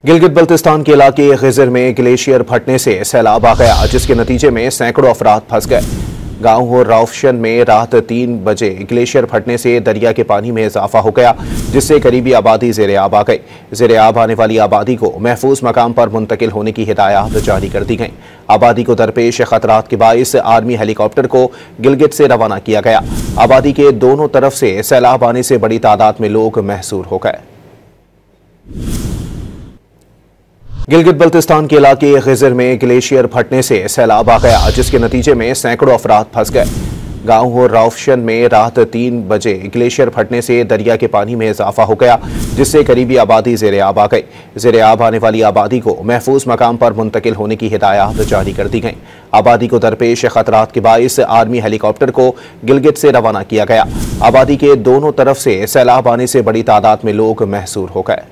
गिलगित बल्तिस्तान के इलाके खिजर में ग्लेशियर फटने से सैलाब आ गया, जिसके नतीजे में सैकड़ों अफराद फंस गए। गांव और रावशन में रात 3 बजे ग्लेशियर फटने से दरिया के पानी में इजाफा हो गया, जिससे करीबी आबादी ज़ेर-ए-आब आ गई। ज़ेर-ए-आब आने वाली आबादी को महफूज मकाम पर मुंतकिल होने की हिदायत जारी कर दी गई। आबादी को दरपेश खतरात के बाइस आर्मी हेलीकॉप्टर को गिलगित से रवाना किया गया। आबादी के दोनों तरफ से सैलाब आने से बड़ी तादाद में लोग महसूर हो गए। गिलगित बल्तिस्तान के इलाके खिजर में ग्लेशियर फटने से सैलाब आ गया, जिसके नतीजे में सैकड़ों अफराद फंस गए। गांव और रावशन में रात 3 बजे ग्लेशियर फटने से दरिया के पानी में इजाफा हो गया, जिससे करीबी आबादी ज़ेर-ए-आब आ गई। ज़ेर-ए-आब आने वाली आबादी को महफूज मकाम पर मुंतकिल होने की हिदायत जारी कर दी गई। आबादी को दरपेश खतरात के बाइस आर्मी हेलीकॉप्टर को गिलगित से रवाना किया गया। आबादी के दोनों तरफ से सैलाब आने से बड़ी तादाद में लोग महसूर हो गए।